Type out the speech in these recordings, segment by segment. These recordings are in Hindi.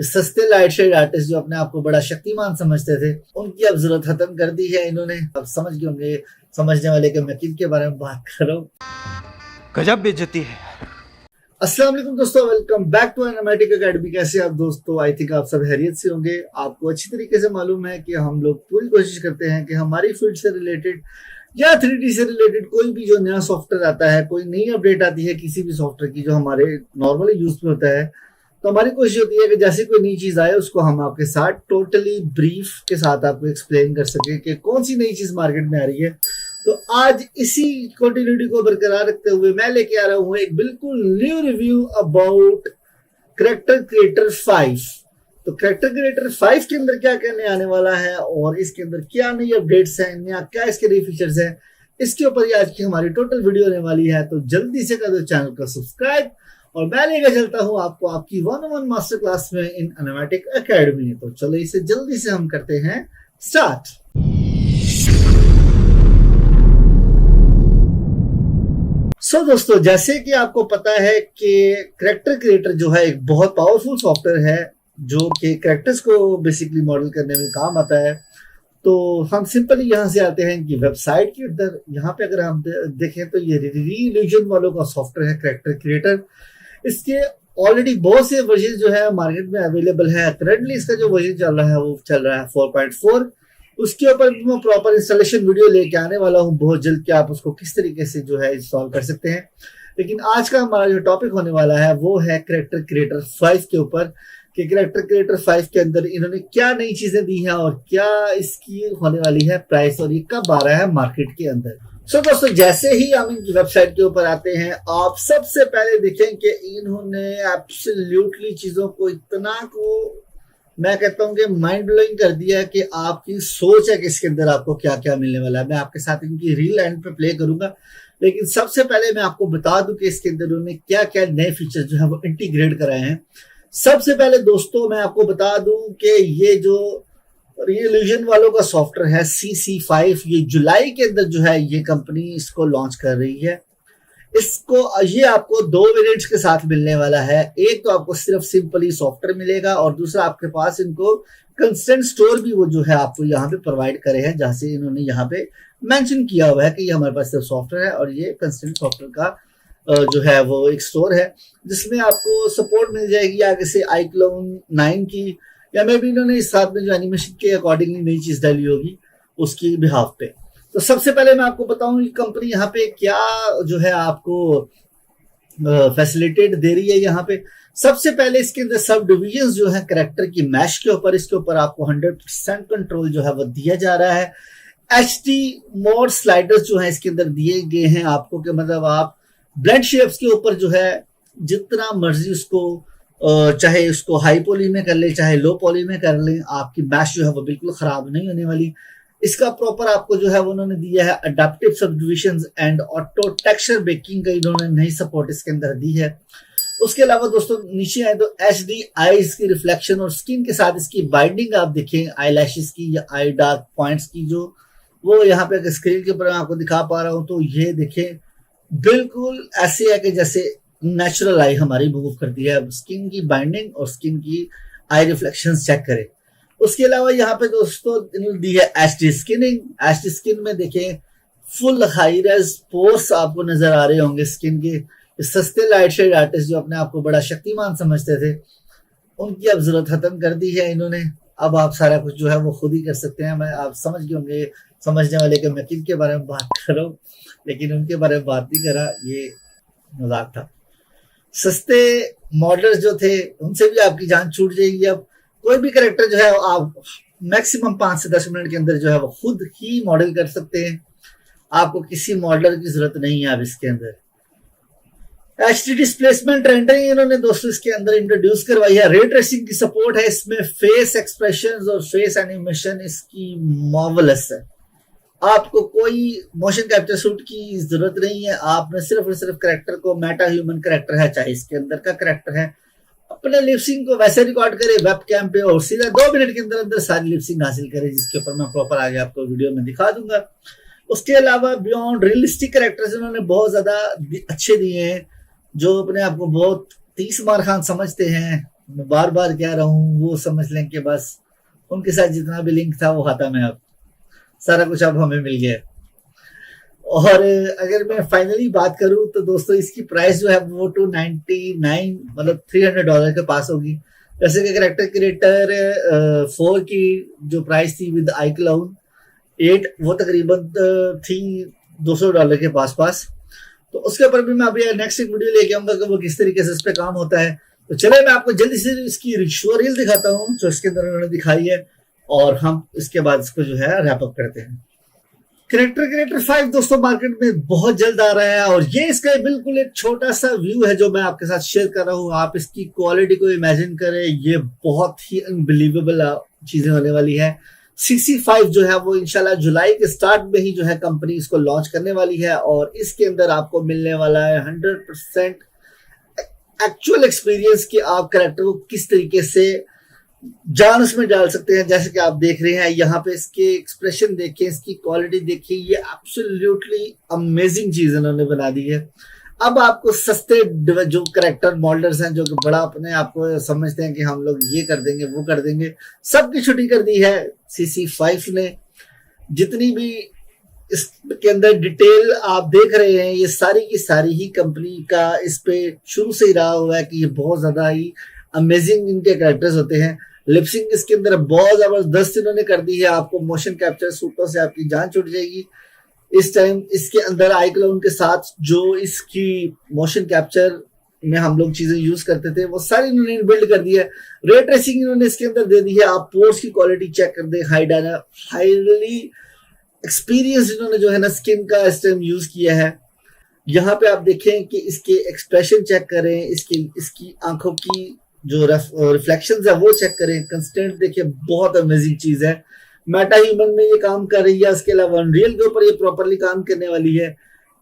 सस्ते लाइट शेड आर्टिस्ट जो अपने आप को बड़ा शक्तिमान समझते थे, उनकी अब जरूरत खत्म कर दी है इन्होंने। अब समझ गए होंगे समझने वाले के मैं किन के बारे में बात कर रहा हूँ। गजब बेइज्जती है। अस्सलाम वालेकुम दोस्तों, वेलकम बैक टू एनामेटिक एकेडमी। कैसे आप दोस्तों? आई थिंक आप सब हैरियत से होंगे। आपको अच्छी तरीके से मालूम है कि हम लोग पूरी कोशिश करते हैं कि हमारी फील्ड से रिलेटेड या 3D से रिलेटेड कोई भी जो नया सॉफ्टवेयर आता है, कोई नई अपडेट आती है किसी भी सॉफ्टवेयर की जो हमारे नॉर्मली यूज में होता है, तो हमारी कोशिश होती है कि जैसे कोई नई चीज आए उसको हम आपके साथ टोटली ब्रीफ के साथ आपको एक्सप्लेन कर सके कि कौन सी नई चीज मार्केट में आ रही है। तो आज इसी कंटिन्यूटी को बरकरार रखते हुए मैं लेके आ रहा हूँ एक बिल्कुल new review about character creator 5। तो करैक्टर क्रिएटर 5 के अंदर क्या करने आने वाला है और इसके अंदर क्या नई अपडेट्स हैं या क्या इसके नए फीचर्स हैं, इसके ऊपर ही आज की हमारी टोटल वीडियो होने वाली है। तो जल्दी से कर दो चैनल को सब्सक्राइब और मैं लेकर चलता हूं आपको आपकी 101 मास्टर क्लास में इन एनामेटिक एकेडमी। तो चलो इसे जल्दी से हम करते हैं स्टार्ट। दोस्तों, जैसे कि आपको पता है कि करैक्टर क्रिएटर जो है एक बहुत पावरफुल सॉफ्टवेयर है जो कि करैक्टर्स को बेसिकली मॉडल करने में काम आता है। तो हम सिंपली यहाँ से आते हैं कि वेबसाइट के अंदर, यहाँ पे अगर हम देखें तो ये रीइल्यूजन वालों का सॉफ्टवेयर है करैक्टर क्रिएटर। इसके ऑलरेडी बहुत से वर्जन जो है मार्केट में अवेलेबल है। करंटली इसका जो वर्जन चल रहा है वो चल रहा है 4.4। उसके ऊपर मैं प्रॉपर इंस्टॉलेशन वीडियो लेके आने वाला हूँ बहुत जल्द कि आप उसको किस तरीके से जो है इंस्टॉल कर सकते हैं। लेकिन आज का हमारा जो टॉपिक होने वाला है वो है करैक्टर क्रिएटर 5 के ऊपर कि करैक्टर क्रिएटर 5 के अंदर इन्होंने क्या नई चीजें दी हैं और क्या इसकी होने वाली है प्राइस और ये कब आ रहा है मार्केट के अंदर। दोस्तों, जैसे ही हम इनकी वेबसाइट के ऊपर आते हैं, आप सबसे पहले देखें कि इन्होंने एब्सोल्युटली चीजों को इतना को मैं कहता हूं कि माइंड ब्लोइंग कर दिया है कि आपकी सोच है कि इसके अंदर आपको क्या क्या मिलने वाला है। मैं आपके साथ इनकी रील एंड पे प्ले करूंगा, लेकिन सबसे पहले मैं आपको बता दूं कि इसके अंदर उन्होंने क्या क्या नए फीचर जो है वो इंटीग्रेट कराए हैं। सबसे पहले दोस्तों मैं आपको बता दूं कि ये जो रीइल्यूजन वालों का सॉफ्टवेयर है CC5, ये जुलाई के अंदर जो है ये कंपनी इसको लॉन्च कर रही है। इसको ये आपको 2 वेरिएंट्स के साथ मिलने वाला है। एक तो आपको सिर्फ सिंपली सॉफ्टवेयर मिलेगा और दूसरा आपके पास इनको कंस्टेंट स्टोर भी वो जो है आपको यहाँ पे प्रोवाइड करे हैं, जहां से इन्होंने यहाँ पे मेंशन किया हुआ है कि ये हमारे पास सिर्फ सॉफ्टवेयर है और ये कंस्टेंट सॉफ्टवेयर का जो है वो एक स्टोर है जिसमें आपको सपोर्ट मिल जाएगी आगे से iClone 9 की, या मे भी इन्होंने इस साथ में जो एनिमेशन के अकॉर्डिंगली नई चीज डाली होगी उसकी बिहाफ पे। तो सबसे पहले मैं आपको बताऊं कि कंपनी यहाँ पे क्या जो है आपको फैसिलिटेट दे रही है। यहाँ पे सबसे पहले इसके अंदर सब डिविजन जो है करैक्टर की मैश के ऊपर, इसके ऊपर आपको 100% कंट्रोल जो है वो दिया जा रहा है। HD मोड स्लाइडर्स जो है इसके अंदर दिए गए हैं आपको, कि मतलब आप ब्लेंड शेप्स के ऊपर जो है जितना मर्जी उसको चाहे उसको हाई पॉली में कर ले चाहे लो पॉली में कर ले, आपकी मैश जो है वो बिल्कुल खराब नहीं होने वाली। इसका प्रॉपर आपको जो है वो उन्होंने दिया है adaptive subdivision and auto texture baking का इन्होंने नई सपोर्ट इसके अंदर दी है। उसके अलावा दोस्तों नीचे आए तो HD आईज की रिफ्लेक्शन और स्किन के साथ इसकी बाइंडिंग आप देखें आई लैशेस की या आई डार्क पॉइंट्स की, जो वो यहाँ पे स्क्रीन के ऊपर मैं आपको दिखा पा रहा हूँ। तो ये देखें बिल्कुल ऐसे है कि जैसे नेचुरल आई हमारी मूव करती है। स्किन की बाइंडिंग और स्किन की आई रिफ्लेक्शन चेक करें। उसके अलावा यहाँ पे दोस्तों इन्होंने दी है HD स्किनिंग। HD स्किन में देखें फुल हाई रेज पोर्स आपको नजर आ रहे होंगे स्किन के। सस्ते लाइट शेड आर्टिस्ट जो अपने आप को बड़ा शक्तिमान समझते थे, उनकी अब जरूरत खत्म कर दी है इन्होंने। अब आप सारा कुछ जो है वो खुद ही कर सकते हैं। मैं आप समझ गए होंगे समझने वाले के मैं किन के बारे में बात कर रहा हूँ, लेकिन उनके बारे में बात नहीं करा, ये मजाक था। सस्ते मॉडल्स जो थे उनसे भी आपकी जान छूट जाएगी। अब कोई भी कैरेक्टर जो है आप मैक्सिमम 5 से 10 मिनट के अंदर जो है वो खुद ही मॉडल कर सकते हैं। आपको किसी मॉडलर की जरूरत नहीं है अब इसके अंदर। HD डिस्प्लेसमेंट रेंडरिंग इन्होंने दोस्तों इसके अंदर इंट्रोड्यूस करवाई है। रे ट्रेसिंग की सपोर्ट है इसमें। फेस एक्सप्रेशंस और फेस एनिमेशन इसकी मार्वलस है। आपको कोई मोशन कैप्चर सूट की जरूरत नहीं है। आपने सिर्फ और सिर्फ कैरेक्टर को, मेटा ह्यूमन कैरेक्टर है चाहे इसके अंदर का कैरेक्टर है, अपने लिपसिंग को वैसे रिकॉर्ड करे वेब कैम पे और सीधा 2 मिनट के अंदर अंदर सारी लिपसिंग हासिल करे, जिसके ऊपर मैं प्रॉपर आगे आपको वीडियो में दिखा दूंगा। उसके अलावा बियॉन्ड रियलिस्टिक कैरेक्टर्स इन्होंने बहुत ज्यादा अच्छे दिए हैं, जो अपने आप को बहुत 30 मार खान समझते हैं मैं बार बार कह रहा हूँ, वो समझ लें कि बस उनके साथ जितना भी लिंक था वो खत्म है, अब सारा कुछ अब हमें मिल गया। और अगर मैं फाइनली बात करूं तो दोस्तों इसकी प्राइस जो है वो $299 मतलब $300 के पास होगी। जैसे कि करेक्टर क्रिएटर 4 की जो प्राइस थी विद आई क्लाउन 8 वो तकरीबन थी $200 के पास। तो उसके ऊपर भी मैं अभी नेक्स्ट एक वीडियो लेके आऊंगा कि वो किस तरीके से इस पे काम होता है। तो चले मैं आपको जल्दी से इसकी रिचुअल दिखाता हूँ जो इसके अंदर उन्होंने दिखाई है, और हम इसके बाद इसको जो है रैप अप करते हैं। क्रिएटर 5 दोस्तों मार्केट में बहुत जल्द आ रहा है, और ये इसका बिल्कुल एक छोटा सा व्यू है जो मैं आपके साथ शेयर कर रहा हूँ। आप इसकी क्वालिटी को इमेजिन करें, ये बहुत ही अनबिलीवेबल चीजें होने वाली है। CC5 जो है वो इंशाल्लाह जुलाई के स्टार्ट में ही जो है कंपनी इसको लॉन्च करने वाली है, और इसके अंदर आपको मिलने वाला है 100% एक्चुअल एक्सपीरियंस कि आप कैरेक्टर को किस तरीके से जान उसमें डाल सकते हैं। जैसे कि आप देख रहे हैं यहाँ पे इसके एक्सप्रेशन देखिए, इसकी क्वालिटी देखिए, ये एब्सोल्युटली अमेजिंग चीज इन्होंने बना दी है। अब आपको सस्ते जो कैरेक्टर मोल्डर्स हैं जो कि बड़ा अपने आप को समझते हैं कि हम लोग ये कर देंगे वो कर देंगे, सबकी छुट्टी कर दी है CC5 ने। जितनी भी इसके अंदर डिटेल आप देख रहे हैं ये सारी की सारी ही कंपनी का इस पे शुरू से ही रहा हुआ है कि ये बहुत ज्यादा ही अमेजिंग इनके कैरेक्टर्स होते हैं। लिपसिंग इसके अंदर बहुत जबरदस्त इन्होंने कर दी है, आपको मोशन कैप्चर सूटों से आपकी जान छूट जाएगी। इस टाइम इसके अंदर आई क्लाउन के साथ जो इसकी मोशन कैप्चर में हम लोग चीजें यूज करते थे वो सारी इन्होंने बिल्ड कर दी है। रे ट्रेसिंग इन्होंने इसके अंदर दे दी है, आप पोर्स की क्वालिटी चेक कर दे, हाईली एक्सपीरियंस इन्होंने जो है ना स्किन का इस टाइम यूज किया है। यहाँ पे आप देखें कि इसके एक्सप्रेशन चेक करें, इसकी आंखों की जो रिफ्लेक्शंस है वो चेक करें, कंस्टेंट देखिए, बहुत अमेजिंग चीज है। मेटा ह्यूमन में ये काम कर रही है, इसके अलावा अनरियल के ऊपर ये प्रॉपरली काम करने वाली है।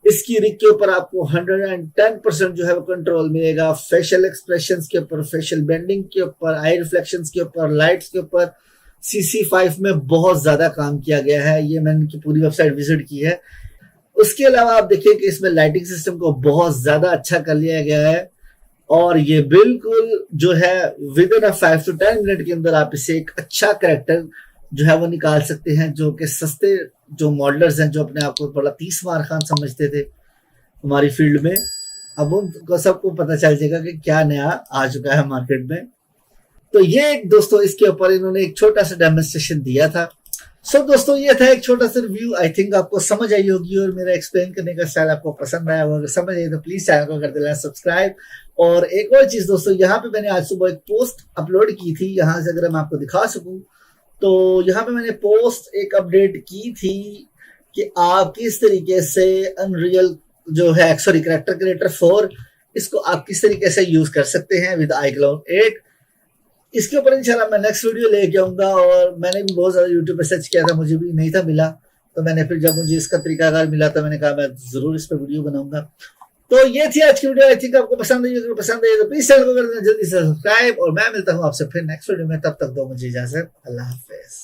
इसकी रिग के ऊपर आपको 110% जो है वो कंट्रोल मिलेगा, फेशियल एक्सप्रेशंस के ऊपर, फेशियल बेंडिंग के ऊपर, आई रिफ्लेक्शंस के ऊपर, लाइट्स के ऊपर CC5 में बहुत ज्यादा काम किया गया है। ये मैंने इनकी पूरी वेबसाइट विजिट की है। उसके अलावा आप देखिए कि इसमें लाइटिंग सिस्टम को बहुत ज्यादा अच्छा कर लिया गया है, और ये बिल्कुल जो है विद इन 5 to 10 मिनट के अंदर आप इसे एक अच्छा कैरेक्टर जो है वो निकाल सकते हैं। जो कि सस्ते जो मॉडलर्स हैं जो अपने आप को बड़ा 30 मार खान समझते थे हमारी फील्ड में, अब उनको सबको पता चल जाएगा कि क्या नया आ चुका है मार्केट में। तो ये दोस्तों इसके ऊपर इन्होंने एक छोटा सा डेमोन्स्ट्रेशन दिया था। सो दोस्तों ये था एक छोटा सा रिव्यू, आई थिंक आपको समझ आई होगी और मेरा एक्सप्लेन करने का स्टाइल आपको पसंद आया होगा। अगर समझ आई तो प्लीज चैनल को कर देना सब्सक्राइब। और एक और चीज दोस्तों, यहाँ पे मैंने आज सुबह एक पोस्ट अपलोड की थी, यहाँ से अगर मैं आपको दिखा सकूं तो यहाँ पे मैंने पोस्ट एक अपडेट की थी कि आप किस तरीके से अनरियल जो है कैरेक्टर क्रिएटर 4 इसको आप किस तरीके से यूज कर सकते हैं विद आई क्लाउन 8। इसके ऊपर इंशाल्लाह मैं नेक्स्ट वीडियो लेके आऊंगा, और मैंने भी बहुत ज्यादा यूट्यूब पे सर्च किया था, मुझे भी नहीं था मिला, तो मैंने फिर जब मुझे इसका तरीकाकार मिला तो मैंने कहा मैं जरूर इस पर वीडियो बनाऊंगा। तो ये थी आज की वीडियो, आई थिंक आपको पसंद आई। अगर पसंद आई तो प्लीज चैनल को कर देना जल्दी से सब्सक्राइब, और मैं मिलता हूँ आपसे फिर नेक्स्ट वीडियो में। तब तक दो मुझे इजाजत, अल्लाह हाफिज।